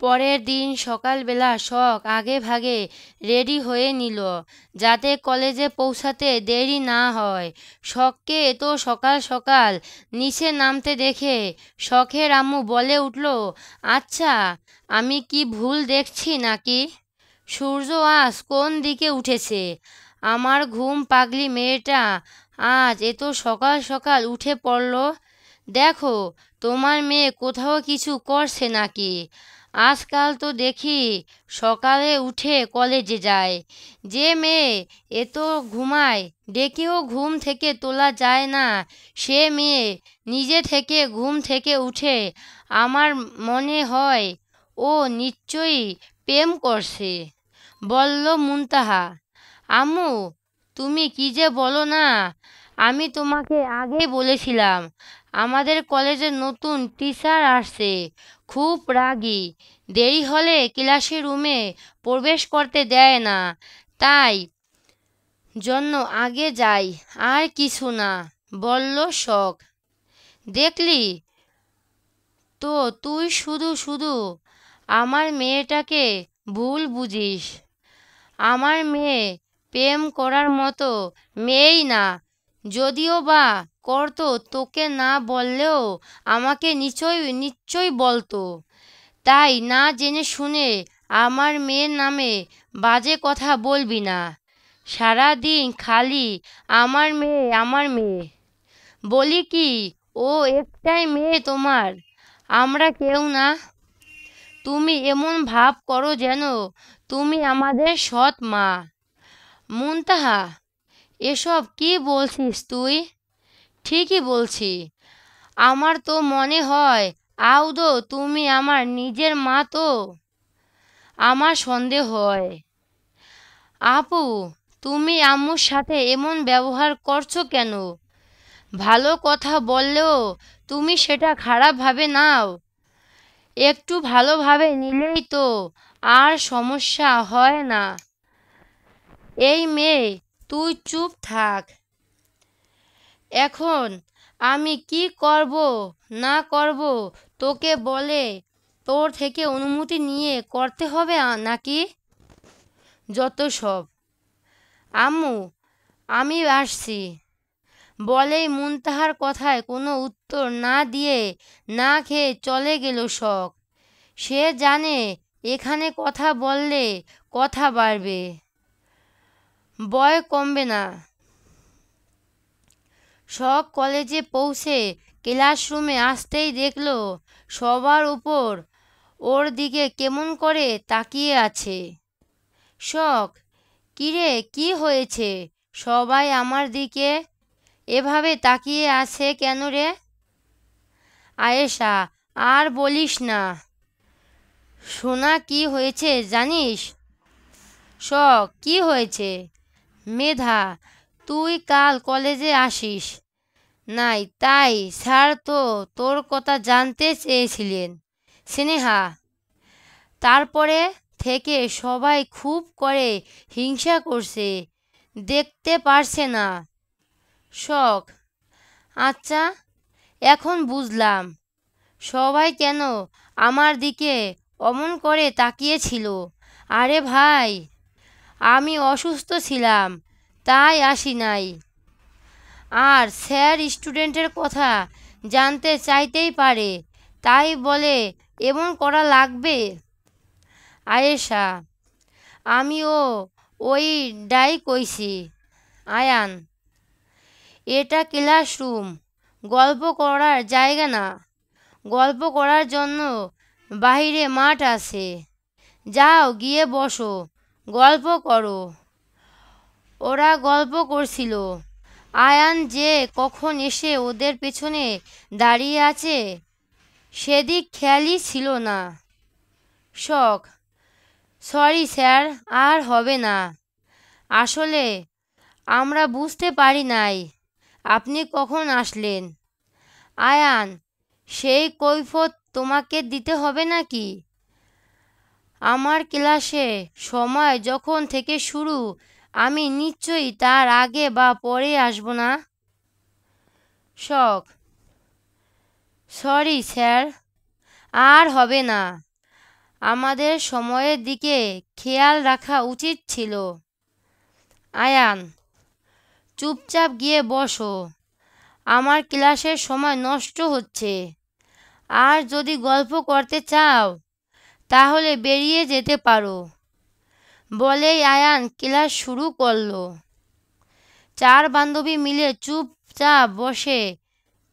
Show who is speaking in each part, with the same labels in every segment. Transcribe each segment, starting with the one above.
Speaker 1: পরের দিন সকালবেলা শখ আগেভাগে রেডি হয়ে নিল যাতে কলেজে পৌঁছাতে দেরি না হয়। শখকে এত সকাল সকাল নিচে নামতে দেখে শখের আম্মু বলে উঠল, আচ্ছা, আমি কি ভুল দেখছি নাকি? সূর্য আজ কোন দিকে উঠেছে? আমার ঘুম পাগলি মেয়েটা আজ এত সকাল সকাল উঠে পড়ল। দেখো, তোমার মেয়ে কোথাও কিছু করছে নাকি? আজকাল তো দেখি সকালে উঠে কলেজে যায়। যে মেয়ে এত ঘুমায়, ডেকেও ঘুম থেকে তোলা যায় না, সে মেয়ে নিজে থেকে ঘুম থেকে উঠে। আমার মনে হয় ও নিশ্চয়ই প্রেম করছে, বলল মুনতাহা। আম্মু, তুমি কি যে বলো না! আমি তোমাকে আগেই বলেছিলাম আমাদের কলেজে নতুন টিচার আসছে, খুব রাগী। দেরি হলে ক্লাসের রুমে প্রবেশ করতে দেয় না, তাই জন্য আগে যাই, আর কিছু না, বলল শখ। দেখলি তো, তুই শুধু শুধু আমার মেয়েটাকে ভুল বুঝিস। আমার মেয়ে প্রেম করার মতো মেয়েই না। যদিও বা করতো, তোকে না বললেও আমাকে নিশ্চয়ই বলতো। তাই না জেনে শুনে আমার মেয়ের নামে বাজে কথা বলবি না। সারা দিন খালি আমার মেয়ে আমার মেয়ে বলি কি? ও একটাই মেয়ে তোমার, আমরা কেউ না। তুমি এমন ভাব করো যেন তুমি আমাদের সৎ মা। মুনতাহা, এসব কি বলছিস তুই? ঠিকই বলছি। আমার তো মনে হয় আদৌ তুমি আমার নিজের মা তো। আমার সন্দেহ হয়। আপু, তুমি আম্মুর সাথে এমন ব্যবহার করছো কেন? ভালো কথা বললেও তুমি সেটা খারাপভাবে নাও। একটু ভালোভাবে নিলেই তো আর সমস্যা হয় না। এই মেয়ে, তুই চুপ থাক। এখন আমি কি করব না করব তোকে বলে তোর থেকে অনুমতি নিয়ে করতে হবে নাকি? যত সব। আম্মু, আমি আসছি, বলেই মুনতাহার কথায় কোনো উত্তর না দিয়ে না খেয়ে চলে গেল শখ। সে জানে এখানে কথা বললে কথা বাড়বে, ভয় কমবে না। শখ কলেজে পৌঁছে ক্লাসরুমে আসতেই দেখল সবার উপর ওর দিকে কেমন করে তাকিয়ে আছে। শখ, কিরে, কি হয়েছে? সবাই আমার দিকে এভাবে তাকিয়ে আছে কেন রে? আয়েশা, আর বলিস না। সোনা, কি হয়েছে জানিস? শখ, কি হয়েছে? মেধা, তুই কাল কলেজে আসিস নাই, তাই স্যার তো তোর কথা জানতে চেয়েছিলেন। স্নেহা, তারপরে থেকে সবাই খুব করে হিংসা করছে, দেখতে পারছে না। শখ, আচ্ছা, এখন বুঝলাম সবাই কেন আমার দিকে অমন করে তাকিয়েছিল। আরে ভাই, আমি অসুস্থ ছিলাম, তাই আসি নাই। আর স্যার স্টুডেন্টের কথা জানতে চাইতেই পারে, তাই বলে এমন করা লাগবে? আয়েশা, আমিও ওই ডাই কইছি। আয়ান, এটা ক্লাসরুম, গল্প করার জায়গা না। গল্প করার জন্য বাইরে মাঠ আছে, যাও গিয়ে বসো, গল্প করো। ওরা গল্প করছিল, আয়ান যে কখন এসে ওদের পেছনে দাঁড়িয়ে আছে সেদিক খেয়ালই ছিল না। শখ, সরি স্যার, আর হবে না। আসলে আমরা বুঝতে পারি নাই আপনি কখন আসলেন। আয়ান, সেই কৈফিয়ত তোমাকে দিতে হবে নাকি? আমার ক্লাসে সময় যখন থেকে শুরু, আমি নিশ্চয়ই তার আগে বা পরে আসব না। শখ, সরি স্যার, আর হবে না। আমাদের সময়ের দিকে খেয়াল রাখা উচিত ছিল। আয়ান, চুপচাপ গিয়ে বসো, আমার ক্লাসের সময় নষ্ট হচ্ছে। আর যদি গল্প করতে চাও তাহলে বেরিয়ে যেতে পারো, বলেই আয়ান ক্লাস শুরু করলো। চার বান্ধবী মিলে চুপচাপ বসে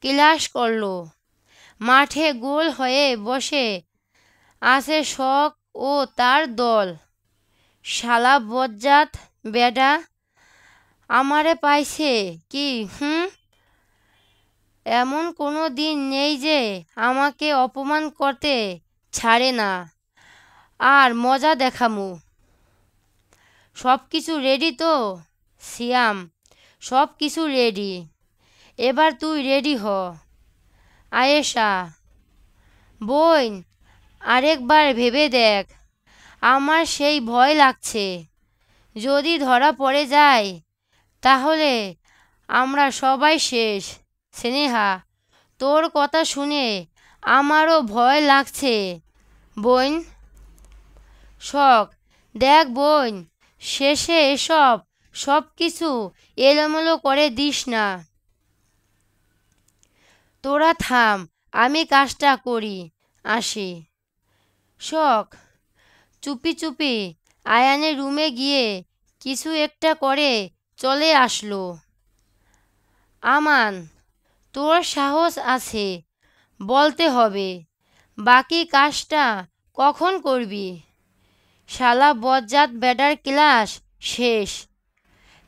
Speaker 1: ক্লাস করলো। মাঠে গোল হয়ে বসে আছে শখ ও তার দল। শালা বজ্জাত বেডা, আমারে পাইছে কি? এমন কোনো দিন নেই যে আমাকে অপমান করতে ছাড়ে না। আর মজা দেখামু। সব কিছু রেডি তো? সিয়াম, সব কিছু রেডি। এবার তুই রেডি হ। আয়েশা, বোন, আরেকবার ভেবে দেখ, আমার সেই ভয় লাগছে। যদি ধরা পড়ে যায় তাহলে আমরা সবাই শেষ। স্নেহা, তোর কথা শুনে আমারও ভয় লাগছে বোন। শখ, দেখ বোন, শেষে সব কিছু এলোমেলো করে দিস না। তোরা থাম, আমি কাজটা করি আসি। শখ চুপি চুপি আয়ানের রুমে গিয়ে কিছু একটা করে চলে আসলো। আমান, তোর সাহস আছে, বলতে হবে। বাকি কাজটা কখন করবি? শালা বজ্জাত বেটার ক্লাস শেষ,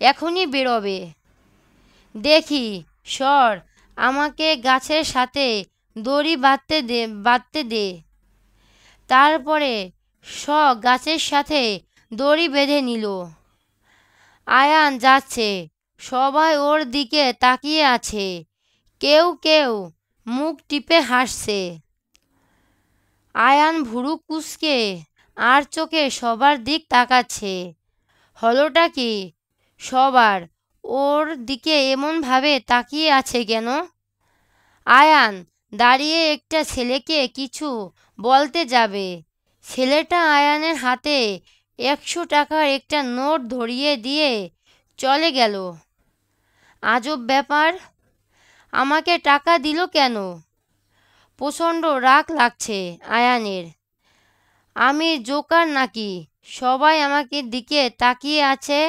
Speaker 1: এখনই বেরোবে। দেখি সর, আমাকে গাছের সাথে দড়ি বাঁধতে দে। তারপরে গাছের সাথে দড়ি বেঁধে নিল। আয়ান যাচ্ছে, সবাই ওর দিকে তাকিয়ে আছে। কেউ কেউ মুখ টিপে হাসছে। আয়ান ভুরু কুঁচকে আর চোখে সবার দিক তাকাচ্ছে। হলোটা কি? সবার ওর দিকে এমনভাবে তাকিয়ে আছে কেন? আয়ান দাঁড়িয়ে একটা ছেলেকে কিছু বলতে যাবে। ছেলেটা আয়ানের হাতে 100 টাকার একটা নোট ধরিয়ে দিয়ে চলে গেল। আজব ব্যাপার, আমাকে টাকা দিল কেন? প্রচণ্ড রাগ লাগছে আয়ানের। আমি জোকার নাকি? সবাই আমাকে দিকে তাকিয়ে আছে,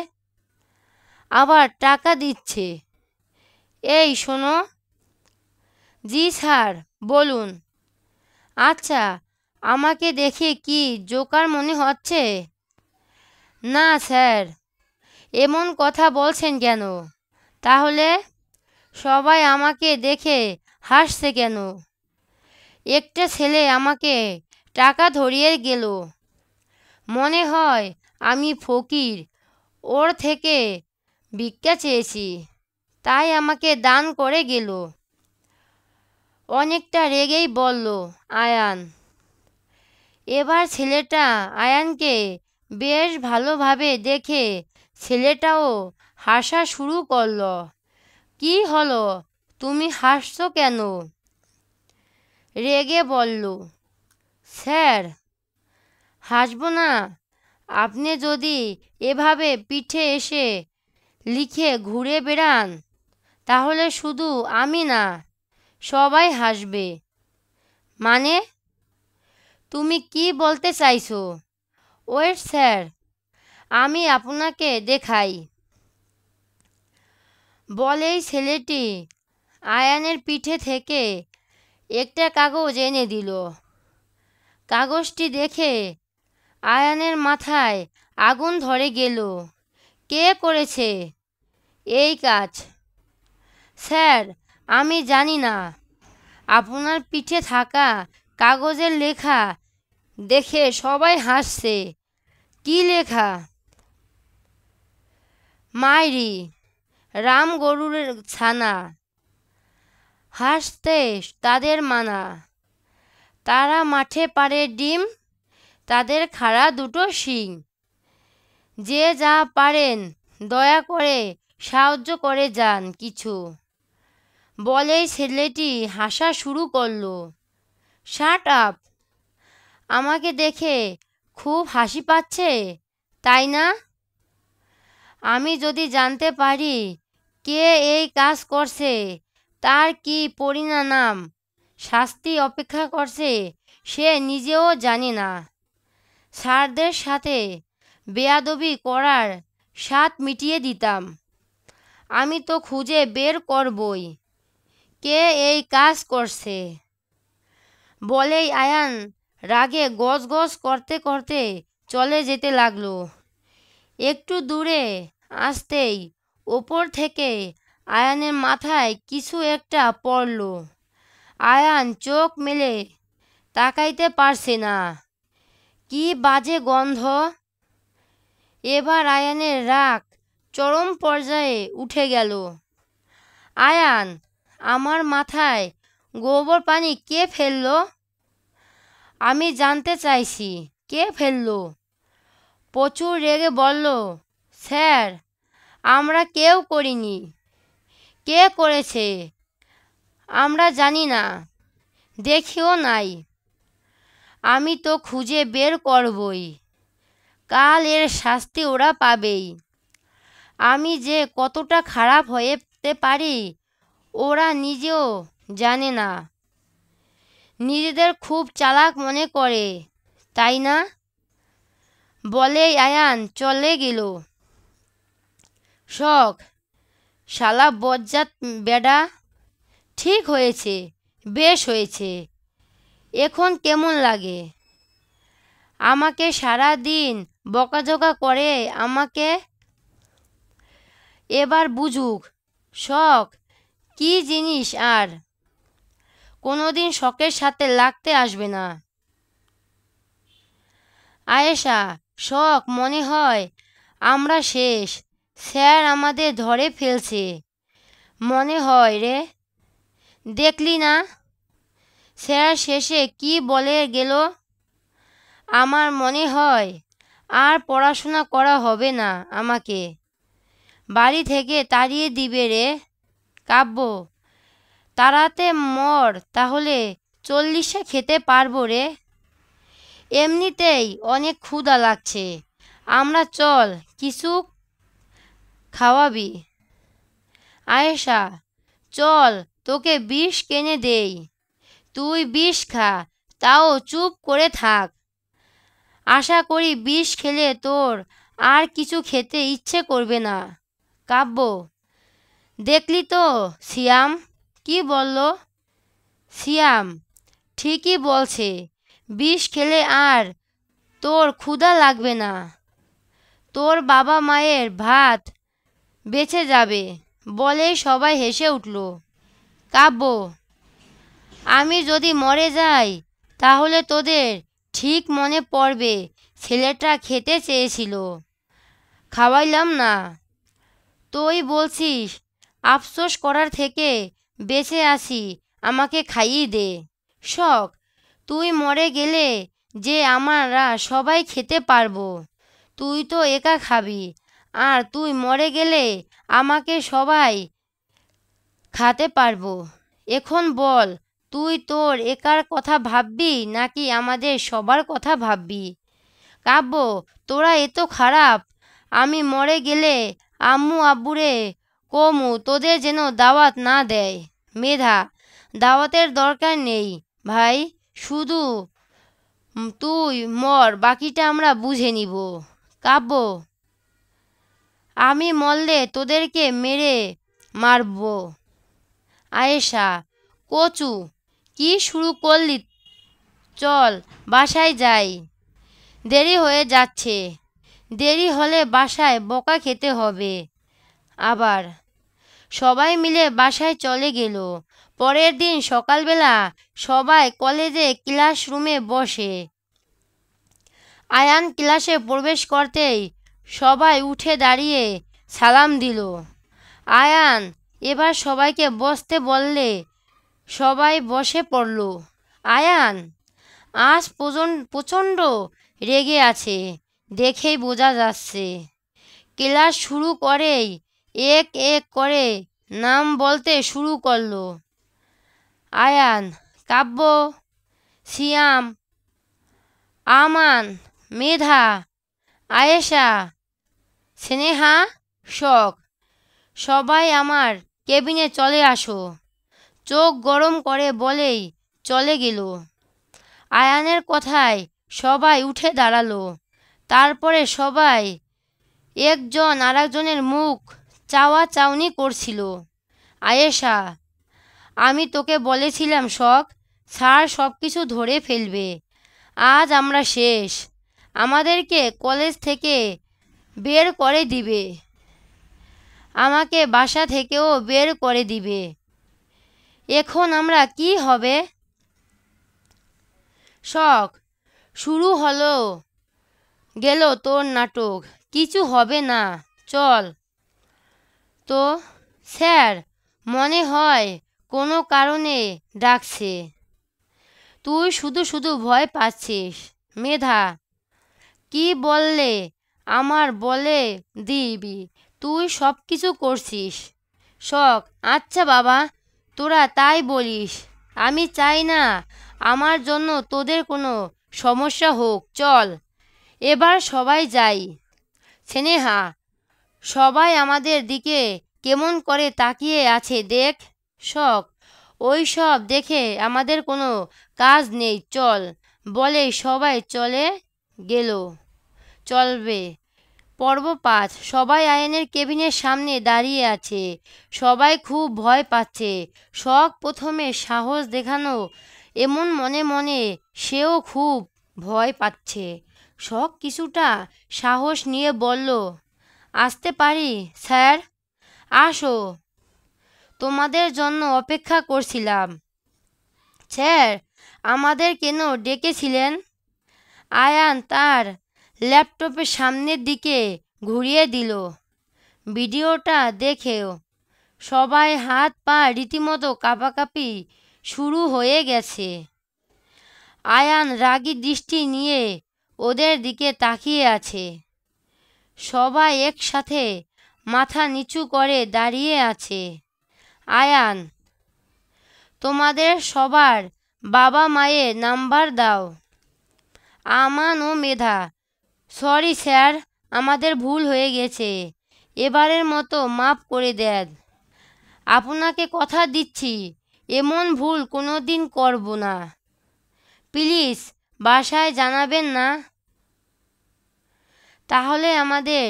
Speaker 1: আবার টাকা দিচ্ছে। এই শোনো। জি স্যার, বলুন। আচ্ছা, আমাকে দেখে কি জোকার মনে হচ্ছে? না স্যার। এমন কথা বলছেন কেন? তাহলে সবাই আমাকে দেখে হাসছে কেন? একটা ছেলে আমাকে টাকা ধরিয়ে গেল, মনে হয় আমি ফকির, ওর থেকে ভিক্ষা চেয়েছি, তাই আমাকে দান করে গেল। অনেকটা রেগেই বলল আয়ান। এবার ছেলেটা আয়ানকে বেশ ভালোভাবে দেখে ছেলেটাও হাসা শুরু করল। কি হলো, তুমি হাসছো কেন? রেগে বলল। স্যার, হাসবো না? আপনি যদি এভাবে পিঠে এসে লিখে ঘুরে বেড়ান তাহলে শুধু আমি না, সবাই হাসবে। মানে? তুমি কি বলতে চাইছো? ওয়েট স্যার, আমি আপনাকে দেখাই। বলেই ছেলেটি আয়ানের পিঠে থেকে একটা কাগজ এনে দিল। কাগজটি দেখে আয়ানের মাথায় আগুন ধরে গেল। কে করেছে এই কাজ? স্যার, আমি জানি না। আপনার পিঠে থাকা কাগজের লেখা দেখে সবাই হাসছে। কি লেখা? মাইরি, রাম গরুর ছানা, হাসতে তাদের মানা, তারা মাঠে পাড়ে ডিম, তাদের খাড়া দুটো শিং, যে যা পারেন দয়া করে সাহায্য করে যান কিছু। বলেই ছেলেটি হাসা শুরু করলো। Shut up! আমাকে দেখে খুব হাসি পাচ্ছে, তাই না? আমি যদি জানতে পারি কে এই কাজ করছে, তার কি পরিণাম শাস্তি অপেক্ষা করছে সে নিজেও জানে না। স্যারদের সাথে বেয়াদবি করার স্বাদ মিটিয়ে দিতাম। আমি তো খুঁজে বের করবই কে এই কাজ করছে। বলেই আয়ান রাগে গজগজ করতে করতে চলে যেতে লাগলো। একটু দূরে আসতেই ওপর থেকে আয়ানের মাথায় কিছু একটা পড়ল। আয়ান চোখ মেলে তাকাইতে পারছে না। কি বাজে গন্ধ! এবার আয়ানের রাগ চরম পর্যায়ে উঠে গেল। আয়ান, আমার মাথায় গোবর পানি কে ফেললো? আমি জানতে চাইছি কে ফেললো? প্রচুর রেগে বলল, স্যার, আমরা কেউ করিনি। কে করেছে আমরা জানি না, দেখিও নাই। আমি তো খুঁজে বের করবই। কাল এর শাস্তি ওরা পাবেই। আমি যে কতটা খারাপ হতে পারি ওরা নিজেও জানে না। নিজেদের খুব চালাক মনে করে, তাই না? বলেই আয়ান চলে গেল। শখ, শালা বজ্জাত বেডা। ঠিক হয়েছে, বেশ হয়েছে। এখন কেমন লাগে? আমাকে সারা দিন বকাঝকা করে আমাকে। এবার বুঝুক শখ কি জিনিস, আর কোনোদিন শখের সাথে লাগতে আসবে না। আয়েশা, শখ, মনে হয় আমরা শেষ। স্যার আমাদের ধরে ফেলছে মনে হয় রে। দেখলি না স্যার শেষে কি বলে গেল? আমার মনে হয় আর পড়াশোনা করা হবে না, আমাকে বাড়ি থেকে তাড়িয়ে দিবে রে। কাব্য, তাড়াতে মর, তাহলে 40-এ খেতে পারবো রে। এমনিতেই অনেক ক্ষুধা লাগছে, আমরা চল, কিছু খাওয়াবি? আয়েশা, চল, তোকে বিষ কিনে দেই, তুই বিষ খা, তাও চুপ করে থাক। আশা করি বিষ খেলে তোর আর কিছু খেতে ইচ্ছে করবে না। কাব্য, দেখলি তো সিয়াম কি বলল? সিয়াম ঠিকই বলছে, বিষ খেলে আর তোর ক্ষুধা লাগবে না, তোর বাবা মায়ের ভাত বেঁচে যাবে। বলেই সবাই হেসে উঠল। কাব্য, আমি যদি মরে যাই তাহলে তোদের ঠিক মনে পড়বে ছেলেটা খেতে চেয়েছিল, খাওয়াইলাম না। তুই বলছিস আফসোস করার থেকে বেঁচে আছি, আমাকে খাইয়ে দে। শখ, তুই মরে গেলে যে আমরা সবাই খেতে পারবো, তুই তো একা খাবি, আর তুই মরে গেলে আমাকে সবাই খাতে পারবো। এখন বল, তুই তোর একার কথা ভাববি নাকি আমাদের সবার কথা ভাববি? কাব্য, তোরা এত খারাপ। আমি মরে গেলে আম্মু আব্বুরে কমু তোদের যেন দাওয়াত না দেয়। মেধা, দাওয়াতের দরকার নেই ভাই, শুধু তুই মর, বাকিটা আমরা বুঝে নিব। কাব্য, আমি মরলে তোদেরকে মেরে মারব। আয়েশা, কচু, কি শুরু করলি? চল বাসায় যাই, দেরি হয়ে যাচ্ছে। দেরি হলে বাসায় বকা খেতে হবে আবার। সবাই মিলে বাসায় চলে গেল। পরের দিন সকালবেলা সবাই কলেজে ক্লাসরুমে বসে। আয়ান ক্লাসে প্রবেশ করতেই সবাই উঠে দাঁড়িয়ে সালাম দিল। আয়ান এবার সবাইকে বসতে বললে সবাই বসে পড়ল। আয়ান আজ প্রচণ্ড রেগে আছে, দেখেই বোঝা যাচ্ছে। ক্লাস শুরু করেই এক এক করে নাম বলতে শুরু করলো। আয়ান, কাব্য, সিয়াম, আমান, মেধা, আয়েশা, স্নেহা, শখ, সবাই আমার কেবিনে চলে আসো, চোখ গরম করে বলেই চলে গেল। আয়ানের কথায় সবাই উঠে দাঁড়ালো। তারপরে সবাই একজন আরেকজনের মুখ চাওয়াচাওয়ি করছিল। আয়েশা, আমি তোকে বলেছিলাম শখ, স্যার সব কিছু ধরে ফেলবে। আজ আমরা শেষ। আমাদেরকে কলেজ থেকে বের করে দিবে। আমাকে বাসা থেকেও বের করে দিবে। এখন আমরা কি হবে? শখ, শুরু হলো গেল তোর নাটক। কিছু হবে না, চল। তো স্যার, মনে হয় কোনো কারণে ডাকছে। তুই শুধু শুধু ভয় পাচ্ছিস। মেধা, কি বললে আমার বলে দিবি, তুই সব কিছু করছিস। শখ, আচ্ছা বাবা, তোরা তাই বলিস। আমি চাই না আমার জন্য তোদের কোনো সমস্যা হোক, চল এবার সবাই যাই। স্নেহা, সবাই আমাদের দিকে কেমন করে তাকিয়ে আছে দেখ। শখ, ওই সব দেখে আমাদের কোনো কাজ নেই, চল বলেই সবাই চলে গেল। চলবে। পর্ব ৫। সবাই আয়নের কেবিনের সামনে দাঁড়িয়ে আছে। সবাই খুব ভয় পাচ্ছে। শখ প্রথমে সাহস দেখানো এমন মনে মনে সেও খুব ভয় পাচ্ছে। শখ কিছুটা সাহস নিয়ে বলল, আসতে পারি স্যার? আসো, তোমাদের জন্য অপেক্ষা করছিলাম। স্যার, আমাদের কেন ডেকেছিলেন? আয়ান তার ল্যাপটপের সামনের দিকে ঘুরিয়ে দিল। ভিডিওটা দেখেও সবাই হাত পা রীতিমতো কাঁপাকাঁপি শুরু হয়ে গেছে। আয়ান রাগী দৃষ্টি নিয়ে ওদের দিকে তাকিয়ে আছে। সবাই একসাথে মাথা নিচু করে দাঁড়িয়ে আছে। আয়ান, তোমাদের সবার বাবা মায়ের নাম্বার দাও। আমান ও মেধা, সরি স্যার, আমাদের ভুল হয়ে গেছে, এবারের মতো মাফ করে দেন। আপনাকে কথা দিচ্ছি এমন ভুল কোনো দিন করব না। প্লিজ বাসায় জানাবেন না, তাহলে আমাদের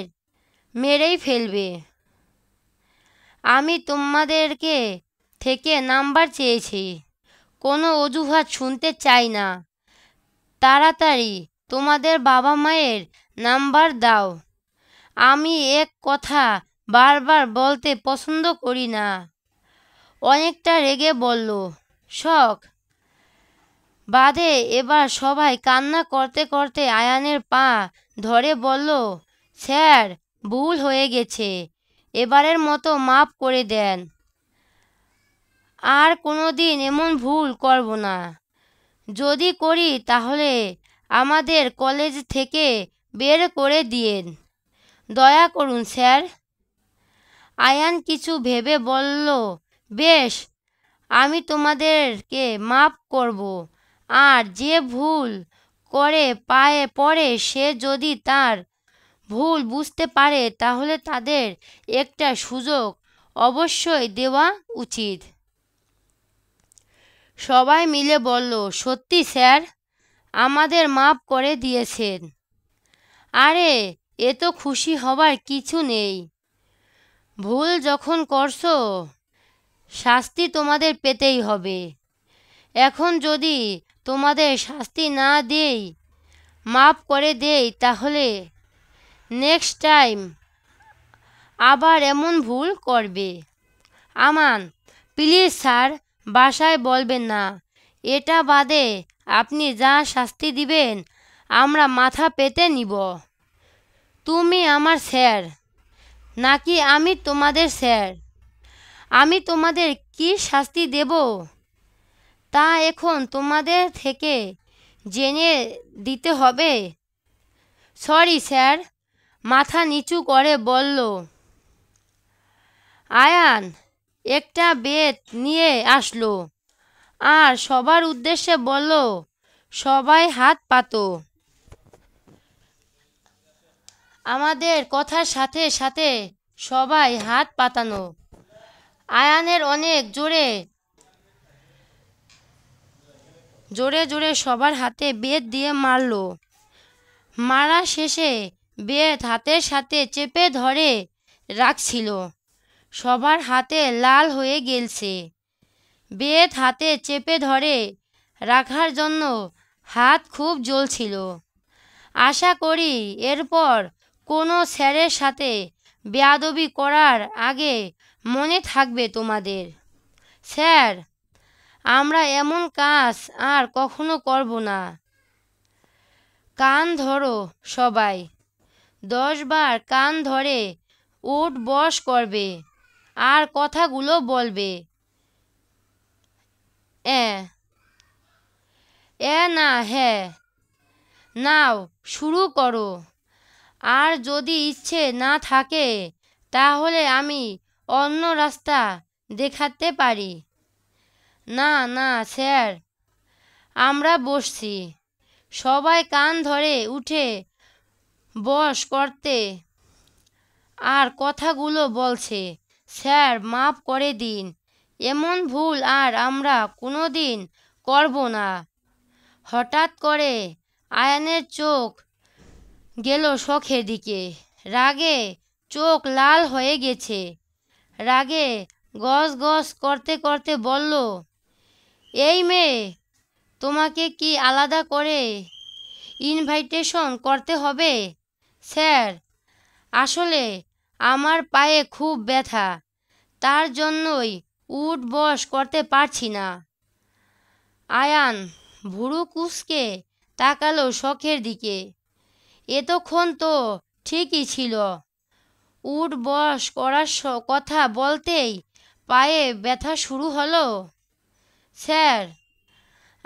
Speaker 1: মেরেই ফেলবে। আমি তোমাদেরকে থেকে নাম্বার চেয়েছি, কোনো অজুহাত শুনতে চাই না। তাড়াতাড়ি তোমাদের বাবা মায়ের নাম্বার দাও। আমি এক কথা বারবার বলতে পছন্দ করি না। অনেকটা রেগে বলল শখ। বাদে এবার সবাই কান্না করতে করতে আয়ানের পা ধরে বলল, স্যার ভুল হয়ে গেছে, এবারের মতো মাফ করে দেন। আর কোনো দিন এমন ভুল করব না। যদি করি তাহলে আমাদের কলেজ থেকে বের করে দিয়েন। দয়া করুন স্যার। আয়ান কিছু ভেবে বলল, বেশ, আমি তোমাদেরকে মাফ করব। আর যে ভুল করে পায়ে পড়ে সে যদি তার ভুল বুঝতে পারে তাহলে তাদের একটা সুযোগ অবশ্যই দেওয়া উচিত। সবাই মিলে বলল, সত্যি স্যার, আমাদের মাফ করে দিয়েছেন। আরে, এ তো খুশি হবার কিছু নেই। ভুল যখন করছো শাস্তি তোমাদের পেতেই হবে। এখন যদি তোমাদের শাস্তি না দেই, মাফ করে দেই, তাহলে নেক্সট টাইম আবার এমন ভুল করবে। আমান, প্লিজ স্যার, বাসায় বলবেন না। এটা বাদে আপনি যা শাস্তি দিবেন আমরা মাথা পেতে নিব। তুমি আমার স্যার নাকি আমি তোমাদের স্যার? আমি তোমাদের কি শাস্তি দেব তা এখন তোমাদের থেকে জেনে দিতে হবে। সরি স্যার, মাথা নিচু করে বলল আয়ান। একটা বেত নিয়ে আসলো আর সবার উদ্দেশ্যে বলল, সবাই হাত পাতো। আমাদের কথার সাথে সাথে সবাই হাত পাতানো। আয়ানের অনেক জোরে জোরে জোরে সবার হাতে বেত দিয়ে মারলো। মারা শেষে বেত হাতের সাথে চেপে ধরে রাখছিল। সবার হাতে লাল হয়ে গেলছে। বেত হাতে চেপে ধরে রাখার জন্য হাত খুব জ্বলছিল। আশা করি এরপর কোনো স্যারের সাথে বেয়াদবি করার আগে মনে থাকবে তোমাদের। স্যার, আমরা এমন কাজ আর কখনো করব না। কান ধরো সবাই। 10 বার কান ধরে উঠ বস করবে আর কথাগুলো বলবে। এ এ না হ্যাঁ। নাও শুরু করো। আর যদি ইচ্ছে না থাকে তাহলে আমি অন্য রাস্তা দেখাতে পারি। না না স্যার, আমরা বসছি। সবাই কান ধরে উঠে বস করতে আর কথাগুলো বলছে। স্যার মাফ করে দিন, এমন ভুল আর আমরা কোনোদিন করব না। হঠাৎ করে আয়ানের চোখ গেল শখের দিকে। রাগে চোখ লাল হয়ে গেছে। রাগে গজ গজ করতে করতে বলল, এই মেয়ে, তোমাকে কি আলাদা করে ইনভাইটেশন করতে হবে? স্যার, আসলে আমার পায়ে খুব ব্যথা, তার জন্যই উঠ বস করতে পারছি না। আয়ান ভুরু কুঁচকে তাকালো শখের দিকে। এতক্ষণ তো ঠিকই ছিল। উঠ বস করার কথা বলতেই পায়ে ব্যথা শুরু হলো। স্যার,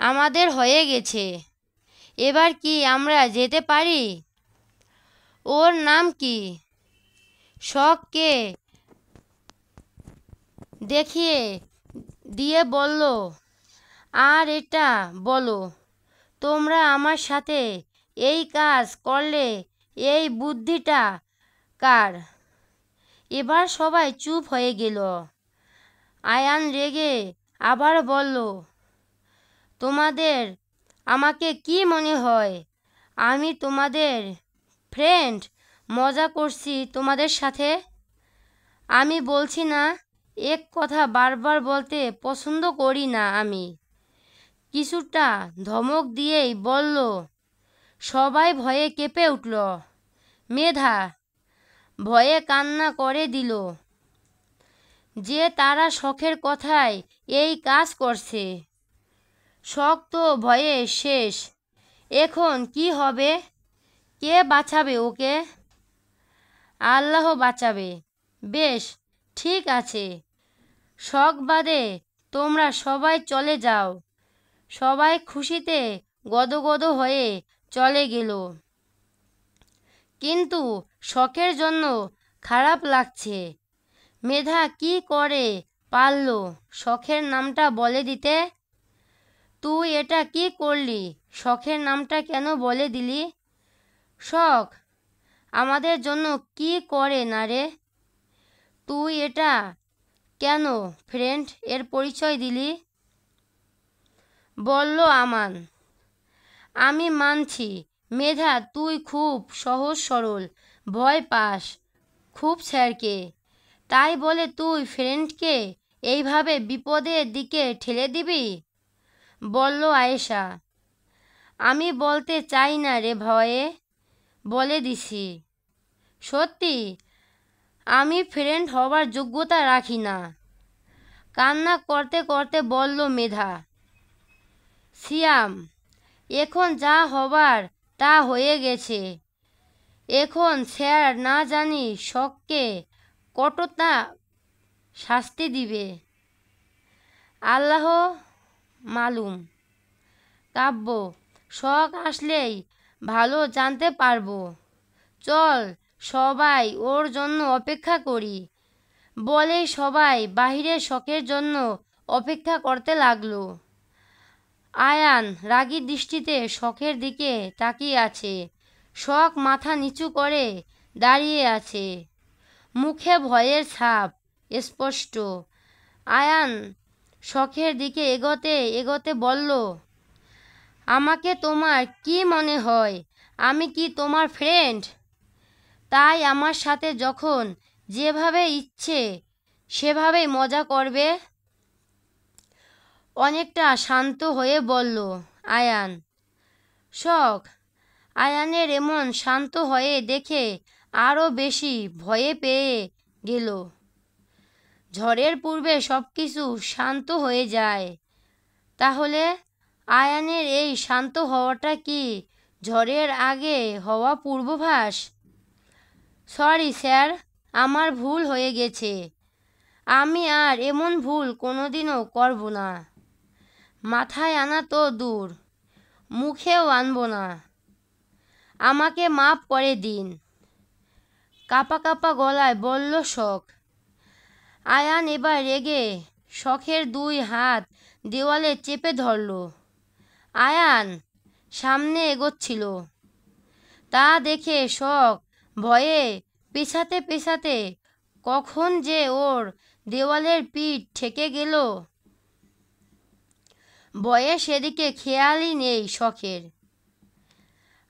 Speaker 1: আমাদের হয়ে গেছে, এবার কি আমরা যেতে পারি? ওর নাম কি? শখকে দেখিয়ে দিয়ে বলল, আর এটা বলো, তোমরা আমার সাথে এই কাজ করলে এই বুদ্ধিটা কার? এবার সবাই চুপ হয়ে গেল। আয়ান রেগে আবার বলল, তোমাদের আমাকে কি মনে হয় আমি তোমাদের ফ্রেন্ড? মজা করছি তোমাদের সাথে। আমি বলছি না এক কথা বারবার বলতে পছন্দ করি না আমি। কিছুটা ধমক দিয়েই বলল। সবাই ভয়ে কেঁপে উঠল। মেধা ভয়ে কান্না করে দিল যে তারা শখের কথায় এই কাজ করছে। শখ তো ভয়ে শেষ। এখন কি হবে? কে বাঁচাবে ওকে? আল্লাহ বাঁচাবে। বেশ, ঠিক আছে, শখ বাদে তোমরা সবাই চলে যাও। সবাই খুশিতে গদগদ হয়ে চলে গেল। কিন্তু শখের জন্য খারাপ লাগছে। মেধা কি করে পারল শখের নামটা বলে দিতে? তুই এটা কি করলি? শখের নামটা কেন বলে দিলি? শখ আমাদের জন্য কি করে না রে? তুই এটা কেন ফ্রেন্ড এর পরিচয় দিলি? বলল আমান। আমি মানছি মেধা, তুই খুব সহজ সরল, ভয় পাস খুব স্যারকে, তাই বলে তুই ফ্রেন্ডকে এইভাবে বিপদের দিকে ঠেলে দিবি? বলল আয়েশা। আমি বলতে চাই না রে ভয়ে বলে দিছি। সত্যি আমি ফ্রেন্ড হবার যোগ্যতা রাখি না। কান্না করতে করতে বলল মেধা। সিয়াম, এখন যা হবার তা হয়ে গেছে। এখন স্যার না জানি শখকে কতটা শাস্তি দিবে। আল্লাহ মালুম। কাব্য, শখ আসলেই ভালো জানতে পারবো। চল সবাই ওর জন্য অপেক্ষা করি। বলেই সবাই বাহিরে শখের জন্য অপেক্ষা করতে লাগলো। আয়ান রাগী দৃষ্টিতে শখের দিকে তাকিয়ে আছে। শখ মাথা নিচু করে দাঁড়িয়ে আছে, মুখে ভয়ের ছাপ স্পষ্ট। আয়ান শখের দিকে এগোতে এগোতে বলল, আমাকে তোমার কি মনে হয়? আমি কি তোমার ফ্রেন্ড? তাই আমার সাথে যখন যেভাবে ইচ্ছে সেভাবেই মজা করবে? অনেকটা শান্ত হয়ে বলল আয়ান। শখ আয়ানের এমন শান্ত হয়ে দেখে আরও বেশি ভয়ে পেয়ে গেল। ঝড়ের পূর্বে সব কিছু শান্ত হয়ে যায়, তাহলে আয়ানের এই শান্ত হওয়াটা কি ঝড়ের আগে হওয়া পূর্বাভাস? সরি স্যার, আমার ভুল হয়ে গেছে। আমি আর এমন ভুল কোনোদিনও করব না। মাথায় আনা তো দূর, মুখেও আনবো না। আমাকে মাফ করে দিন, কাঁপা কাঁপা গলায় বলল শখ। আয়ান এবার রেগে শখের দুই হাত দেওয়ালে চেপে ধরল। আয়ান সামনে এগোচ্ছিল, তা দেখে শখ ভয়ে পেছাতে পেছাতে কখন যে ওর দেওয়ালের পিঠ ঠেকে গেল, ভয়ে সেদিকে খেয়ালই নেই শখের।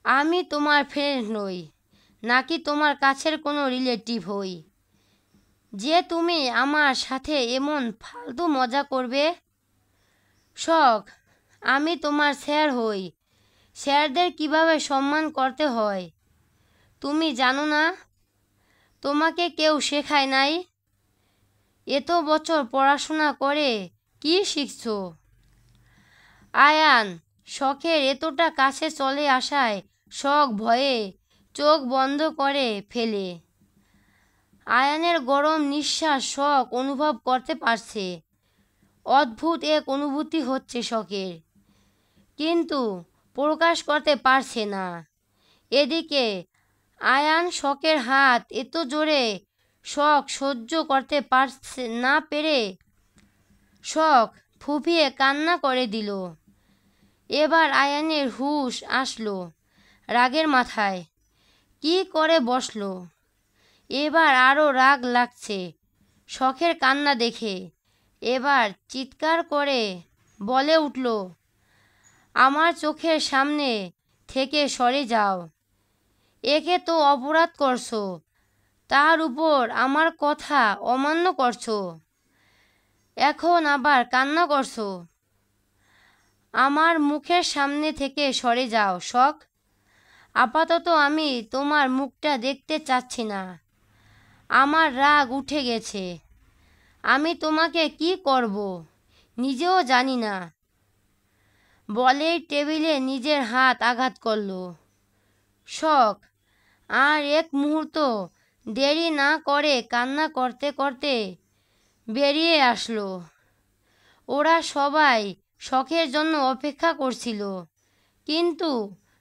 Speaker 1: আমি তোমার ফ্রেন্ড নই, নাকি তোমার কাছের কোনো রিলেটিভ হই যে তুমি আমার সাথে এমন ফালতু মজা করবে? শখ, আমি তোমার স্যার হই। স্যারদের কিভাবে সম্মান করতে হয় তুমি জানো না? তোমাকে কেউ শেখায় নাই? এত বছর পড়াশোনা করে কি শিখছো? আয়ান শখের এতটা কাছে চলে আসায় শখ ভয়ে চোখ বন্ধ করে ফেলে। আয়ানের গরম নিঃশ্বাস শখ অনুভব করতে পারছে। অদ্ভুত এক অনুভূতি হচ্ছে শখের, কিন্তু প্রকাশ করতে পারছে না। এদিকে আয়ান শখের হাত এত জোরে শখ সহ্য করতে পারছে না পেরে শখ ফুঁপিয়ে কান্না করে দিল। এবার আয়ানের হুঁশ আসলো, রাগের মাথায় কি করে বসলো। এবার আরও রাগ লাগছে শখের কান্না দেখে। এবার চিৎকার করে বলে উঠল, আমার চোখের সামনে থেকে সরে যাও। একে তো অপরাধ করছো, তার উপর আমার কথা অমান্য করছো, এখন আবার কান্না করছো। আমার মুখের সামনে থেকে সরে যাও শখ। আপাতত আমি তোমার মুখটা দেখতে চাচ্ছি না। আমার রাগ উঠে গেছে। আমি তোমাকে কি করব নিজেও জানি না। বলেই টেবিলে নিজের হাত আঘাত করল। শখ আর এক মুহূর্ত দেরি না করে কান্না করতে করতে বেরিয়ে আসলো। ওরা সবাই শখের জন্য অপেক্ষা করছিল, কিন্তু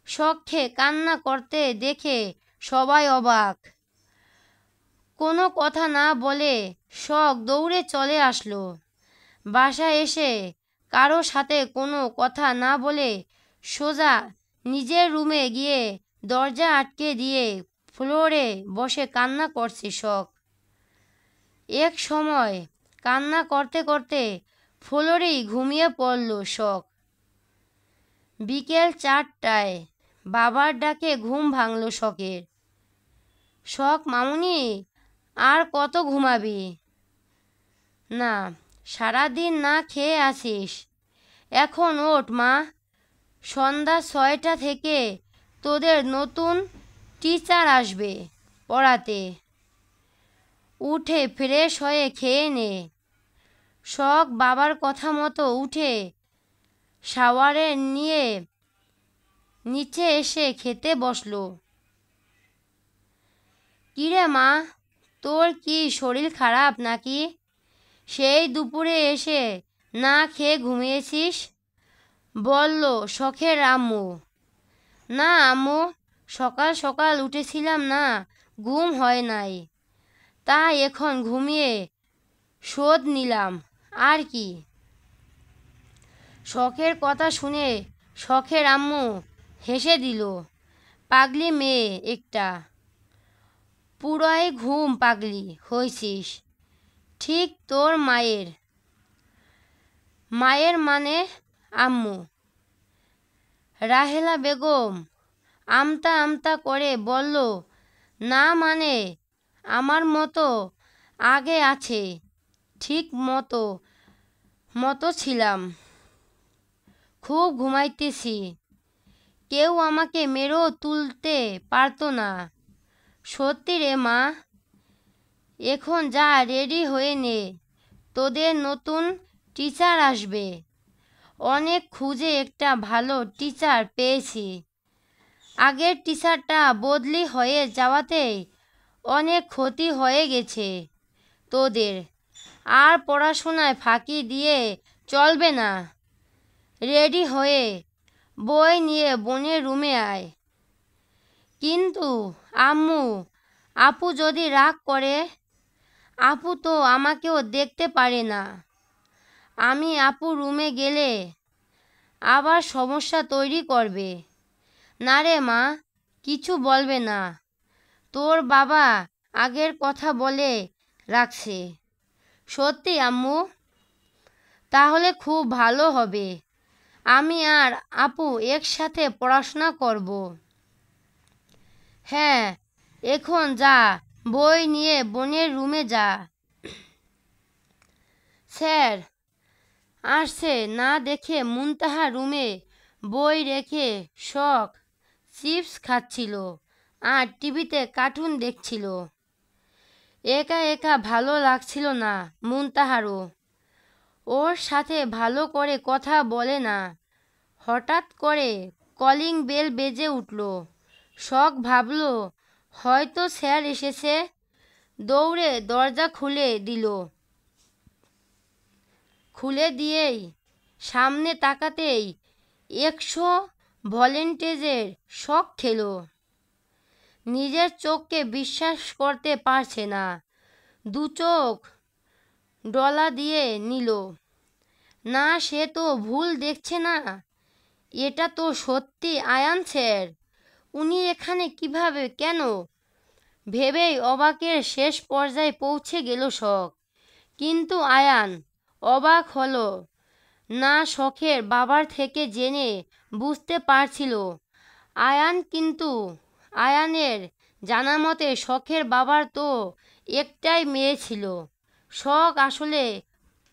Speaker 1: শখকে কান্না করতে দেখে সবাই অবাক। কোনো কথা না বলে শখ দৌড়ে চলে আসলো। বাসায় এসে কারো সাথে কোনো কথা না বলে সোজা নিজের রুমে গিয়ে দরজা আটকে দিয়ে ফ্লোরে বসে কান্না করছে শখ। এক সময় কান্না করতে করতে ফ্লোরেই ঘুমিয়ে পড়ল শখ। বিকেল 4টায় বাবার ডাকে ঘুম ভাঙল শখের। শখ, মামুনি, আর কত ঘুমাবি? না, সারাদিন না খেয়ে আসিস, এখন ওঠ মা। সন্ধ্যা 6টা থেকে তোদের নতুন টিচার আসবে পড়াতে। উঠে ফ্রেশ হয়ে খেয়ে নে। শখ বাবার কথা মতো উঠে শাওয়ারে নিয়ে নিচে এসে খেতে বসলো। কিরে মা, তোর কি শরীর খারাপ নাকি? সেই দুপুরে এসে না খেয়ে ঘুমিয়েছিস, বলল শখের আম্মু। না আম্মু, সকাল সকাল উঠেছিলাম না, ঘুম হয় নাই, তাই এখন ঘুমিয়ে শোধ নিলাম আর কি। শখের কথা শুনে শখের আম্মু হেসে দিল। পাগলি মেয়ে একটা। পুরাই ঘুম পাগলি হয়েছিস, ঠিক তোর মায়ের। মায়ের মানে আম্মু। রাহেলা বেগম আমতা আমতা করে বলল, না মানে আমার মতো আগে আছে, ঠিক মতো মতো ছিলাম, খুব ঘুমাইতেছি, কেউ আমাকে মেরেও তুলতে পারতো না। সত্যি রে মা, এখন যা রেডি হয়ে নে, তোদের নতুন টিচার আসবে। অনেক খুঁজে একটা ভালো টিচার পেয়েছি। আগের টিচারটা বদলি হয়ে যাওয়াতেই অনেক ক্ষতি হয়ে গেছে তোদের, আর পড়াশোনায় ফাঁকি দিয়ে চলবে না। রেডি হয়ে বই নিয়ে বোনের রুমে আয়। কিন্তু আম্মু, আপু যদি রাগ করে? আপু তো আমাকেও দেখতে পারে না। আমি আপু রুমে গেলে আবার সমস্যা তৈরি করবে। না রে মা, কিছু বলবে না, তোর বাবা আগের কথা বলে রাখছে। সত্যি আম্মু? তাহলে খুব ভালো হবে, আমি আর আপু একসাথে পড়াশোনা করব। হ্যাঁ, এখন যা, বই নিয়ে বোনের রুমে যা। স্যার আসছে না দেখে মুনতাহা রুমে বই রেখে শখ চিপস খাচ্ছিল আর টিভিতে কার্টুন দেখছিল। একা একা ভালো লাগছিল না মুনতাহারও, ওর সাথে ভালো করে কথা বলে না। হঠাৎ করে কলিং বেল বেজে উঠল। শখ ভাবল হয়তো স্যার এসেছে, দৌড়ে দরজা খুলে দিয়েই সামনে তাকাতেই 100 ভলেন্টেজের শক খেল। নিজের চোখকে বিশ্বাস করতে পারছে না, দু চোখ ডলা দিয়ে নিল। না, সে তো ভুল দেখছে না, এটা তো সত্যি আয়ান স্যার। উনি এখানে কিভাবে, কেন ভেবেই অবাকের শেষ পর্যায়ে পৌঁছে গেল শখ। কিন্তু আয়ান অবাক হলো না, শখের বাবার থেকে জেনে বুঝতে পারছিল আয়ান। কিন্তু আয়ানের জানা মতে শখের বাবার তো একটাই মেয়ে ছিল। শখ আসলে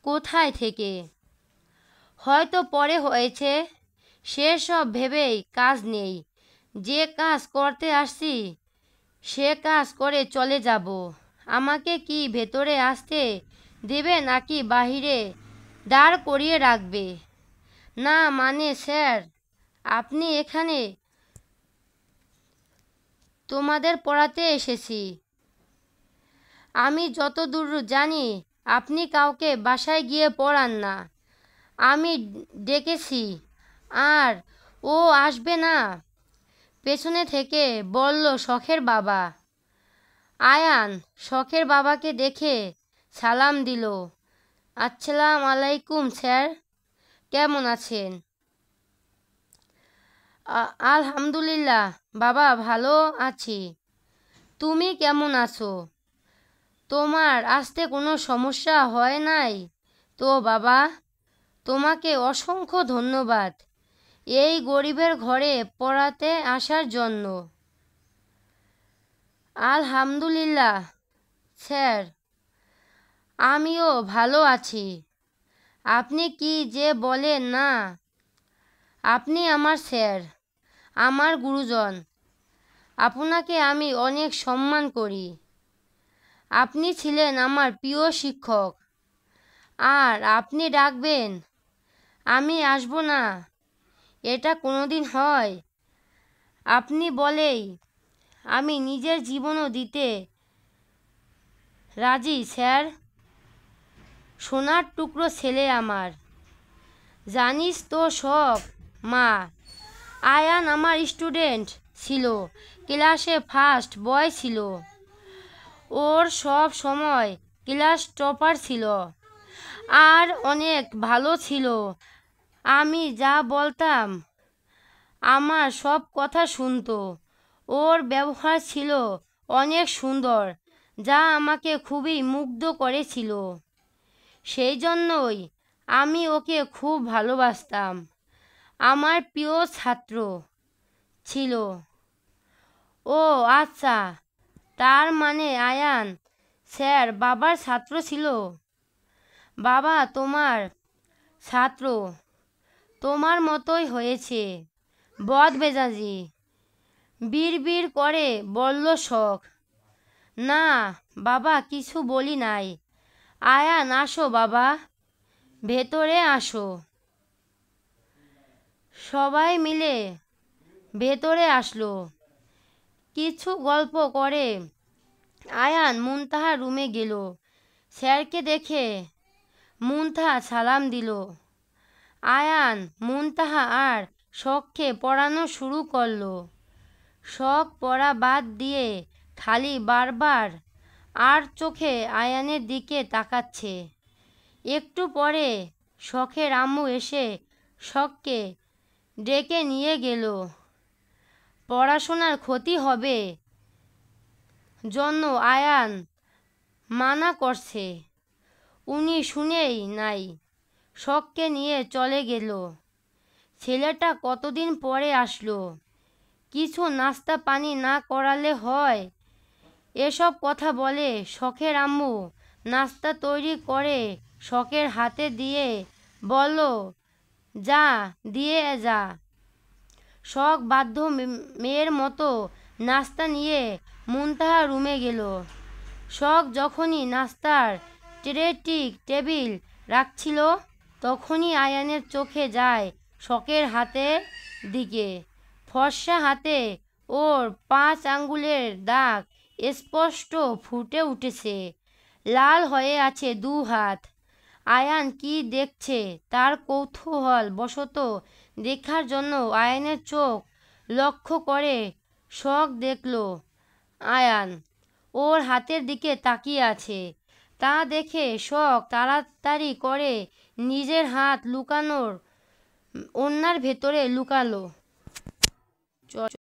Speaker 1: কোথায় থেকে হয়তো পরে হয়েছে, সেসব ভেবেই কাজ নেই। যে কাজ করতে আসছি সে কাজ করে চলে যাব। আমাকে কি ভেতরে আসতে দেবে নাকি বাহিরে দাঁড় করিয়ে রাখবে? না মানে স্যার, আপনি এখানে তোমাদের পড়াতে এসেছি। আমি যতদূর জানি আপনি কাউকে বাসায় গিয়ে পড়ান না। আমি ডেকেছি আর ও আসবে না, পেছনে থেকে বলল শখের বাবা। আয়ান শখের বাবাকে দেখে সালাম দিল। আসসালামু আলাইকুম স্যার, কেমন আছেন? আলহামদুলিল্লাহ বাবা, ভালো আছি। তুমি কেমন আছো? তোমার আসতে কোনো সমস্যা হয় নাই তো বাবা? তোমাকে অসংখ্য ধন্যবাদ এই গরিবের ঘরে পড়াতে আসার জন্য। আলহামদুলিল্লাহ স্যার, আমিও ভালো আছি। আপনি কি যে বলেন না, আপনি আমার স্যার, আমার গুরুজন। আপনাকে আমি অনেক সম্মান করি। আপনি ছিলেন আমার প্রিয় শিক্ষক। আর আপনি ডাকবেন আমি আসবো না, এটা কোনোদিন হয়? আপনি বলেই আমি নিজের জীবনও দিতে রাজি স্যার। সোনার টুকরো ছেলে আমার। জানিস তো শখ মা, আয়ান আমার স্টুডেন্ট ছিল, ক্লাসে ফার্স্ট বয় ছিল, ওর সব সময় ক্লাস টপার ছিল আর অনেক ভালো ছিল। আমি যা বলতাম আমার সব কথা শুনতো। ওর ব্যবহার ছিল অনেক সুন্দর, যা আমাকে খুবই মুগ্ধ করেছিল। সেই জন্যই আমি ওকে খুব ভালোবাসতাম। আমার প্রিয় ছাত্র ছিল। ও আচ্ছা, তার মানে আয়ান স্যার বাবার ছাত্র ছিল? বাবা তোমার ছাত্র, তোমার মতোই হয়েছে, বদমেজাজি, বিড়বিড় করে বলল শখ। না বাবা, কিছু বলি নাই। আয়ান আসো বাবা, ভেতরে আসো। সবাই মিলে ভেতরে আসলো। কিছু গল্প করে আয়ান মুনতাহার রুমে গেল। স্যারকে দেখে মুনতাহা সালাম দিল। আয়ান মুনতাহা আর শখকে পড়ানো শুরু করলো। শখ পড়া বাদ দিয়ে খালি বারবার আর চোখে আয়ানের দিকে তাকাচ্ছে। একটু পরে শখের আম্মু এসে শখকে ডেকে নিয়ে গেল। পড়াশোনার ক্ষতি হবে জন্য আয়ান মানা করছে। উনি শুনেই নাই, শখকে নিয়ে চলে গেল। ছেলেটা কতদিন পরে আসলো, কিছু নাস্তা পানি না করালে হয়? এসব কথা বলে শখের আম্মু নাস্তা তৈরি করে শখের হাতে দিয়ে বলল, যা দিয়ে যা। শখ বাধ্য মেয়ের মতো নাস্তা নিয়ে মুনতাহা রুমে গেল। শখ যখনই নাস্তার ট্রে ঠিক টেবিল রাখছিল, তখনই আয়ানের চোখে যায় শখের হাতের দিকে। ফর্সা হাতে ওর 5 আঙ্গুলের দাগ স্পষ্ট ফুটে উঠেছে, লাল হয়ে আছে 2 হাত। আয়ান কি দেখছে তার কৌতূহল বশত দেখার জন্য আয়ানের চোখ লক্ষ্য করে শখ দেখল আয়ান ওর হাতের দিকে তাকিয়ে আছে। তা দেখে শখ তাড়াতাড়ি করে নিজের হাত লুকানোর ওড়নার ভেতরে লুকালো।